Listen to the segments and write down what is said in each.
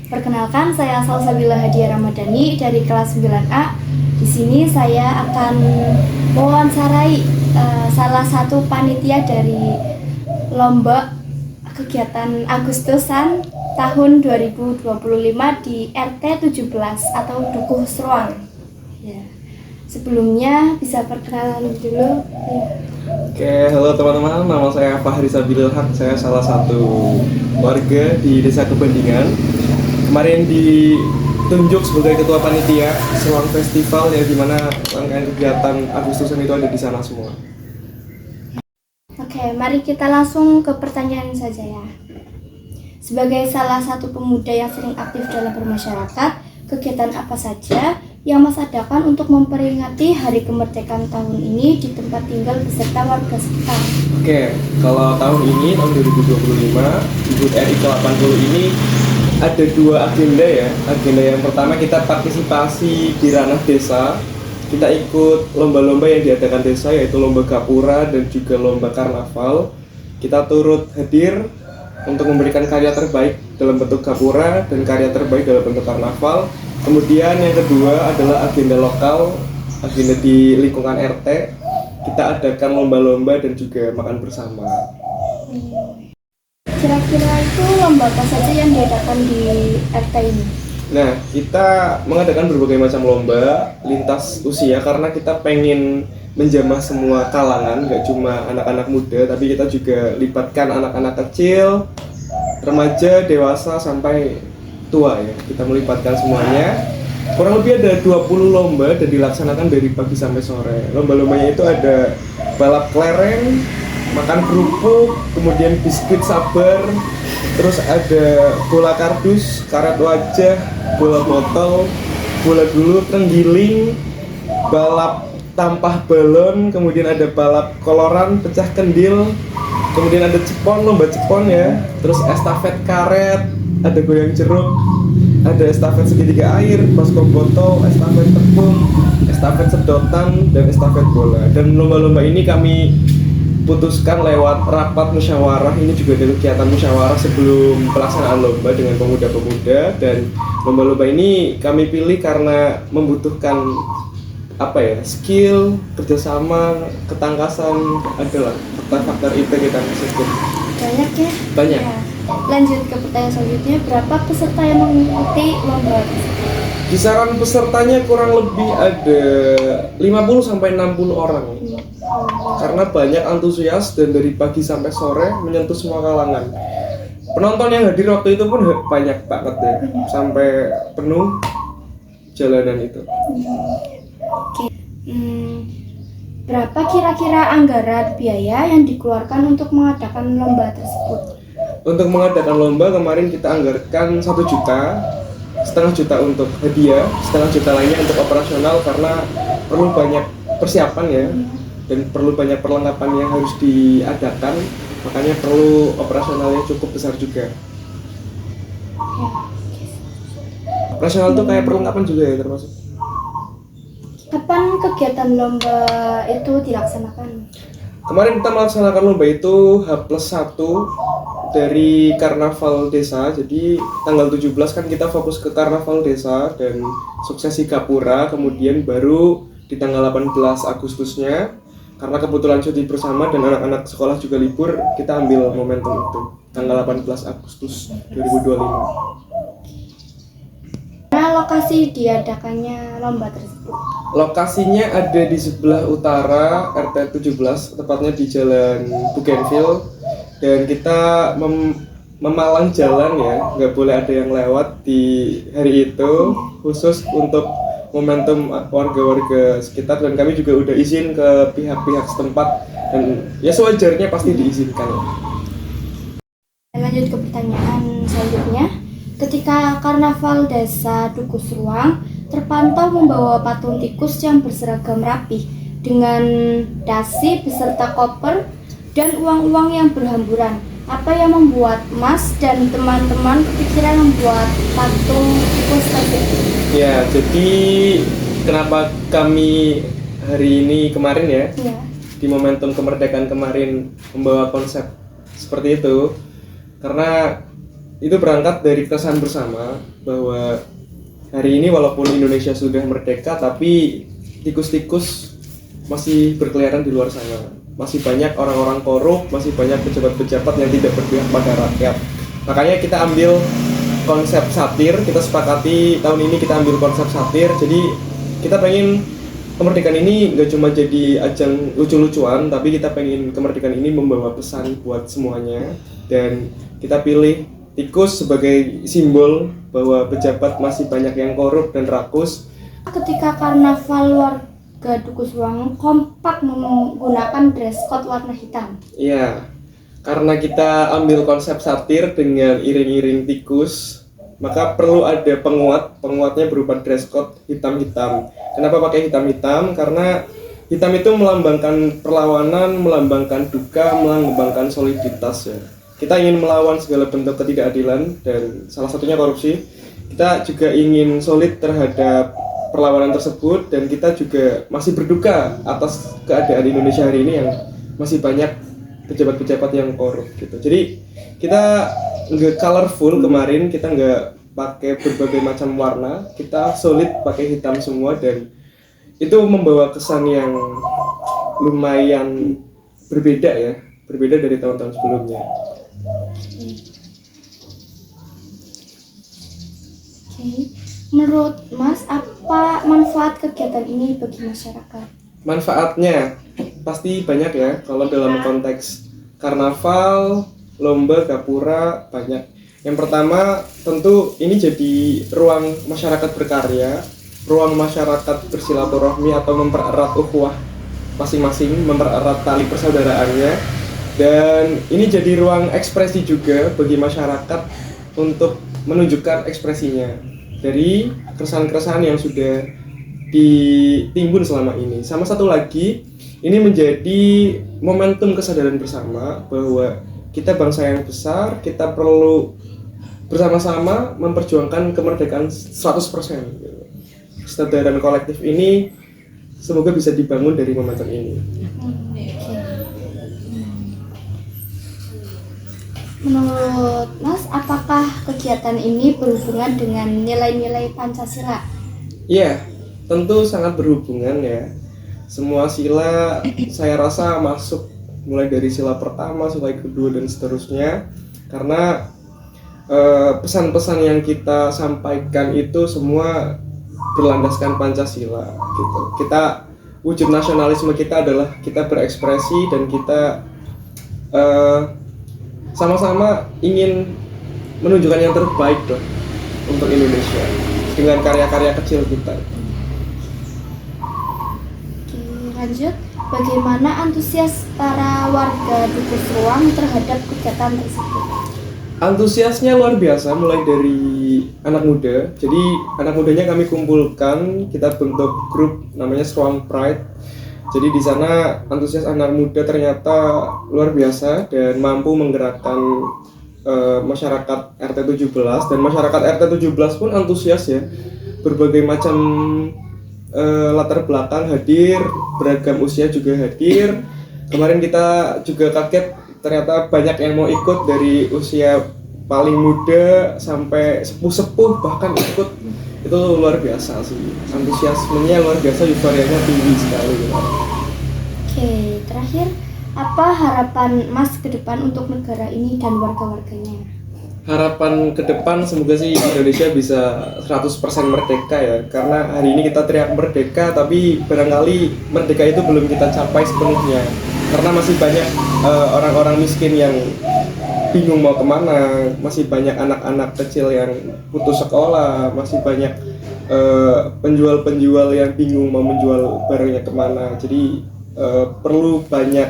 Perkenalkan, saya Salsabila Hadiah Ramadhani dari kelas 9A. Di sini saya akan mewawancarai salah satu panitia dari lomba kegiatan Agustusan tahun 2025 di RT 17 atau Dukuh Seruang. Ya. Sebelumnya bisa perkenalan dulu. Ya. Oke, halo teman-teman, nama saya Fahri Sabilul Haq. Saya salah satu warga di Desa Kebandingan. Kemarin ditunjuk sebagai ketua panitia Seruang Festival, ya, dimana rangkaian kegiatan Agustusan itu ada di sana semua. Oke, mari kita langsung ke pertanyaan saja ya. Sebagai salah satu pemuda yang sering aktif dalam bermasyarakat, kegiatan apa saja yang Mas adakan untuk memperingati Hari Kemerdekaan tahun ini di tempat tinggal beserta warga sekitar? Oke, kalau tahun ini, tahun 2025, di HUT RI ke-80 ini ada dua agenda ya. Agenda yang pertama, kita partisipasi di ranah desa. Kita ikut lomba-lomba yang diadakan desa, yaitu lomba gapura dan juga lomba karnaval. Kita turut hadir untuk memberikan karya terbaik dalam bentuk gapura dan karya terbaik dalam bentuk karnaval. Kemudian yang kedua adalah agenda lokal, agenda di lingkungan RT. Kita adakan lomba-lomba dan juga makan bersama. Kira-kira itu lomba apa saja yang diadakan di RT ini? Nah, kita mengadakan berbagai macam lomba lintas usia karena kita pengen menjamah semua kalangan, nggak cuma anak-anak muda, tapi kita juga libatkan anak-anak kecil, remaja, dewasa, sampai tua ya. Kita melibatkan semuanya. Kurang lebih ada 20 lomba dan dilaksanakan dari pagi sampai sore. Lomba-lombanya itu ada balap kelereng, makan kerupuk, kemudian biskuit sabar, terus ada bola kardus, karet wajah, bola botol, bola dulu, tenggiling, balap tampah balon, kemudian ada balap koloran, pecah kendil, kemudian ada cepon, lomba cepon ya, terus estafet karet, ada goyang jeruk, ada estafet segitiga air, baskom botol, estafet tepung, estafet sedotan, dan estafet bola. Dan lomba-lomba ini kami putuskan lewat rapat musyawarah. Ini juga ada kegiatan musyawarah sebelum pelaksanaan lomba dengan pemuda-pemuda, dan lomba-lomba ini kami pilih karena membutuhkan skill, kerjasama, ketangkasan, adalah faktor-faktor itu kita sebut. Banyak ya? Banyak. Ya. Lanjut ke pertanyaan selanjutnya, berapa peserta yang mengikuti lomba tersebut? Kisaran pesertanya kurang lebih ada 50 sampai 60 orang. Karena banyak antusias dan dari pagi sampai sore menyentuh semua kalangan. Penonton yang hadir waktu itu pun banyak banget ya, sampai penuh jalanan itu. Oke. Berapa kira-kira anggaran biaya yang dikeluarkan untuk mengadakan lomba tersebut? Untuk mengadakan lomba kemarin kita anggarkan 1 juta, setengah juta untuk hadiah, setengah juta lainnya untuk operasional karena perlu banyak persiapan ya, dan perlu banyak perlengkapan yang harus diadakan, makanya perlu operasionalnya cukup besar juga. Operasional itu kayak perlengkapan juga ya termasuk. Kapan kegiatan lomba itu dilaksanakan? Kemarin kita melaksanakan lomba itu H+1 dari karnaval desa. Jadi tanggal 17 kan kita fokus ke karnaval desa dan suksesi gapura, kemudian baru di tanggal 18 Agustusnya karena kebetulan cuti bersama dan anak-anak sekolah juga libur, kita ambil momentum itu tanggal 18 Agustus 2025. Nah, lokasi diadakannya lomba tersebut? Lokasinya ada di sebelah utara RT 17, tepatnya di Jalan Bougainville, dan kita memalang jalan ya, nggak boleh ada yang lewat di hari itu, khusus untuk momentum warga-warga sekitar, dan kami juga udah izin ke pihak-pihak setempat dan ya sewajarnya pasti diizinkan. Lanjut ke pertanyaan selanjutnya. Ketika karnaval desa Dukuh Seruang terpantau membawa patung tikus yang berseragam rapih dengan dasi beserta koper dan uang-uang yang berhamburan. Apa yang membuat Mas dan teman-teman kepikiran membuat patung tikus tersebut? Ya, jadi kenapa kami hari ini kemarin ya, di momentum kemerdekaan kemarin membawa konsep seperti itu, karena itu berangkat dari keresahan bersama bahwa hari ini walaupun Indonesia sudah merdeka, tapi tikus-tikus masih berkeliaran di luar sana. Masih banyak orang-orang korup, masih banyak pejabat-pejabat yang tidak berpihak pada rakyat. Makanya kita ambil konsep satir, kita sepakati tahun ini kita ambil konsep satir. Jadi kita pengen kemerdekaan ini nggak cuma jadi ajang lucu-lucuan, tapi kita pengen kemerdekaan ini membawa pesan buat semuanya. Dan kita pilih tikus sebagai simbol bahwa pejabat masih banyak yang korup dan rakus. Ketika karnaval, warga Dukus Ruang kompak menggunakan dress code warna hitam. Iya, karena kita ambil konsep satir dengan iring-iring tikus, maka perlu ada penguatnya berupa dress code hitam-hitam. Kenapa pakai hitam-hitam? Karena hitam itu melambangkan perlawanan, melambangkan duka, melambangkan soliditas ya. Kita ingin melawan segala bentuk ketidakadilan dan salah satunya korupsi. Kita juga ingin solid terhadap perlawanan tersebut, dan kita juga masih berduka atas keadaan Indonesia hari ini yang masih banyak pejabat-pejabat yang korup gitu. Jadi kita nggak colorful kemarin, kita nggak pakai berbagai macam warna, kita solid pakai hitam semua, dan itu membawa kesan yang lumayan berbeda ya, berbeda dari tahun-tahun sebelumnya. Oke. Menurut Mas, apa manfaat kegiatan ini bagi masyarakat? Manfaatnya pasti banyak ya, kalau dalam konteks karnaval, lomba, gapura banyak. Yang pertama tentu ini jadi ruang masyarakat berkarya, ruang masyarakat bersilaturahmi atau mempererat ukhuwah masing-masing, mempererat tali persaudaraannya, dan ini jadi ruang ekspresi juga bagi masyarakat untuk menunjukkan ekspresinya dari keresahan-keresahan yang sudah ditimbun selama ini. Sama satu lagi, ini menjadi momentum kesadaran bersama bahwa kita bangsa yang besar, kita perlu bersama-sama memperjuangkan kemerdekaan 100%. Kesadaran kolektif ini semoga bisa dibangun dari momentum ini. Menurut Mas, apakah kegiatan ini berhubungan dengan nilai-nilai Pancasila? Iya, tentu sangat berhubungan ya. Semua sila saya rasa masuk, mulai dari sila pertama, sila kedua dan seterusnya. Karena pesan-pesan yang kita sampaikan itu semua berlandaskan Pancasila gitu. Kita, wujud nasionalisme kita adalah kita berekspresi dan kita sama-sama ingin menunjukkan yang terbaik loh untuk Indonesia dengan karya-karya kecil kita. Oke, lanjut. Bagaimana antusias para warga Dukus Ruang terhadap kegiatan tersebut? Antusiasnya luar biasa, mulai dari anak muda. Jadi anak mudanya kami kumpulkan, kita bentuk grup namanya Strong Pride. Jadi di sana antusias anak muda ternyata luar biasa dan mampu menggerakkan masyarakat RT 17, dan masyarakat RT 17 pun antusias ya. Berbagai macam latar belakang hadir, beragam usia juga hadir. Kemarin kita juga kaget, ternyata banyak yang mau ikut dari usia paling muda sampai sepuh-sepuh bahkan ikut. Itu luar biasa sih, antusiasmenya luar biasa, euforianya tinggi sekali. Oke, terakhir, apa harapan Mas ke depan untuk negara ini dan warga-warganya? Harapan ke depan semoga sih Indonesia bisa 100% merdeka ya, karena hari ini kita teriak merdeka tapi barangkali merdeka itu belum kita capai sepenuhnya, karena masih banyak orang-orang miskin yang bingung mau kemana, masih banyak anak-anak kecil yang putus sekolah, masih banyak penjual-penjual yang bingung mau menjual barangnya kemana. Jadi perlu banyak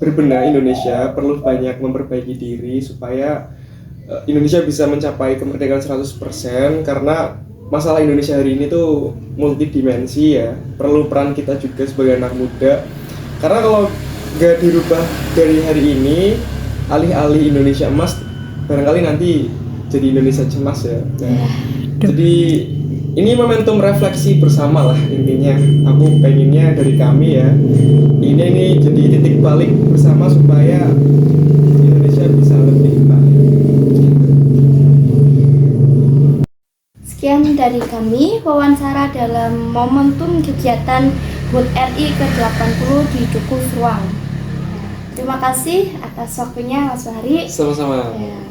berbenah Indonesia, perlu banyak memperbaiki diri supaya Indonesia bisa mencapai kemerdekaan 100%, karena masalah Indonesia hari ini tuh multidimensi ya, perlu peran kita juga sebagai anak muda, karena kalau nggak dirubah dari hari ini, alih-alih Indonesia emas, barangkali nanti jadi Indonesia cemas ya. Nah, jadi ini momentum refleksi bersama lah intinya. Aku pengennya dari kami ya, ini jadi titik balik bersama supaya Indonesia bisa lebih baik. sekian dari kami wawancara dalam momentum kegiatan HUT RI ke-80 di Dukuh Ruang. Terima kasih atas waktunya Mas Fahri. Sama-sama. Ya.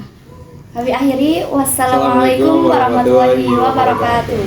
Kami akhiri. Wassalamualaikum warahmatullahi wabarakatuh.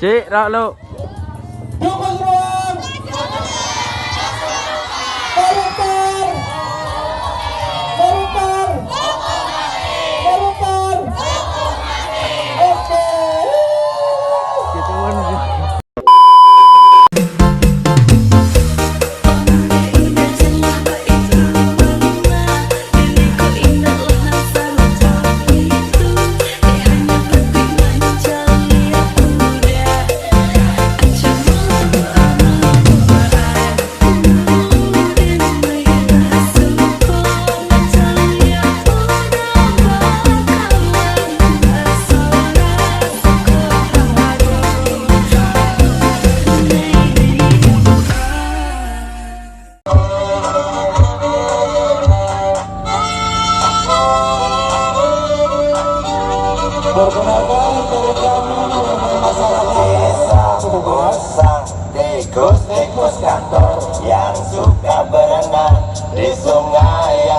Cik, rak lu. Dukuh Ruang Koruptor Oke. Perkenalkan dari kami masyarakat desa Musang, tikus-tikus kantor yang suka berenang di sungai